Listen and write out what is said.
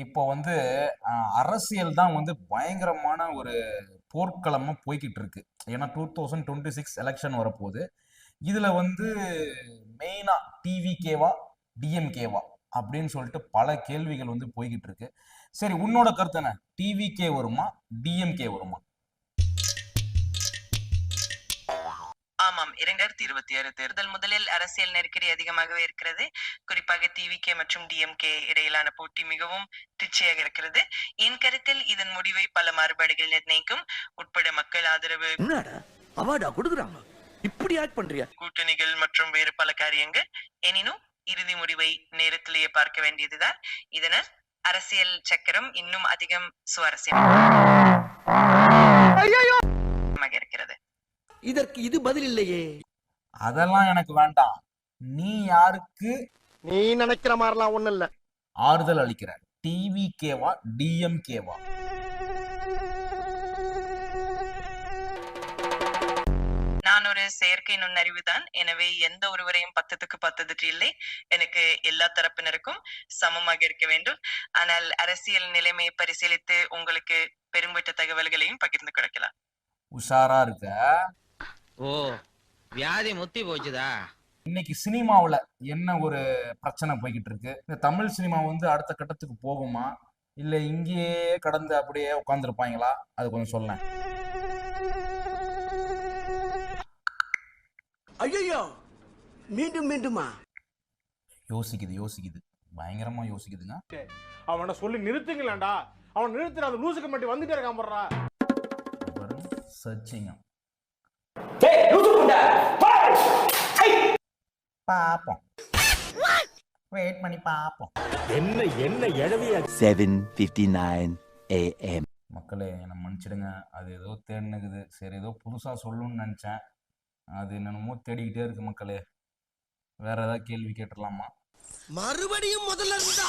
இப்போ வந்து அரசியல் தான் வந்து பயங்கரமான ஒரு போர்க்களமா போய்க்கிட்டு இருக்கு. ஏன்னா 2026 எலெக்ஷன் வரப்போகுது. இதுல வந்து மெயினா டிவிகேவா டிஎம்கேவா அப்படின்னு சொல்லிட்டு பல கேள்விகள் வந்து போய்கிட்டு இருக்கு. சரி, உன்னோட கருத்து என்ன? டிவிகே வருமா, டிஎம்கே வருமா? ஆமாம், 2026 தேர்தல் முதலில் அரசியல் நெருக்கடி அதிகமாகவே இருக்கிறது. குறிப்பாக டிவிகே மற்றும் டிஎம்கே இடையிலான போட்டி மிகவும் திச்சையாக இருக்கிறது. என் கருத்தில் இதன் முடிவை பல மாறுபாடுகள் நிர்ணயிக்கும். உட்பட மக்கள் ஆதரவு, என்னடா அவார்டா கொடுக்குறாங்க, இப்படி ஆக்ட் பண்றியா? கூட்டணிகள் மற்றும் வேறு பல காரியங்கள். எனினும் இறுதி முடிவை நேரத்திலேயே பார்க்க வேண்டியதுதான். இதனால் அரசியல் சக்கரம் இன்னும் அதிகம் சுவாரஸ்யமாக இருக்கிறது. இதற்கு இது பதில் இல்லையே. அதெல்லாம் எனக்கு வேண்டாம். நீ யாருக்கு நீ நினைக்கிற மாதிரிலாம் ஒண்ணு இல்ல. ஆறுதல் அளிக்கிற? டிவிகேவா டிஎம்கேவா? நான் ஒரு செயற்கை நுண்ணறிவு தான். எனவே எந்த ஒருவரையும் 10க்கு 10 இல்லை. எனக்கு எல்லா தரப்பினருக்கும் சமமாக இருக்க வேண்டும். ஆனால் அரசியல் நிலைமையை பரிசீலித்து உங்களுக்கு பெரும்பட்ட தகவல்களையும் பகிர்ந்து கொடுக்கலாம். உஷாரா இருக்க. ஓ, வியாதி முத்தி போச்சுதா? இன்னைக்கு சினிமாவுல என்ன ஒரு பிரச்சனை போய்கிட்டு இருக்கு? இந்த தமிழ் சினிமா வந்து அடுத்த கட்டத்துக்கு போகுமா, இல்ல இங்கேயே கடந்து அப்படியே உட்கார்ந்துருப்பாங்களா? அது கொஞ்சம் சொல்லேன். ஐயோ, மீண்டும் மீண்டுமா? யோசிக்குது, பயங்கரமா யோசிக்குதுங்க. அவனை சொல்லி நிறுத்துங்களேன்டா. அவன் நிறுத்துற அந்த லூசுக்கு மட்டும் வந்துட்டே இருக்கான் போடுறா. சர்ச்சிங்க பாப்போம், வெயிட் பண்ணி பாப்போம். என்ன என்ன எழவியா? 7:59 AM. மக்களே, என்னை மன்னிச்சிடுங்க. அது ஏதோ தேடினுக்குது. சரி, ஏதோ புதுசா சொல்லணும்னு நினைச்சேன். அது என்னென்னமோ தேடிக்கிட்டே இருக்கு மக்களே. வேற ஏதாவது கேள்வி கேட்டுடலாமா? மறுபடியும் முதல்ல இருந்தா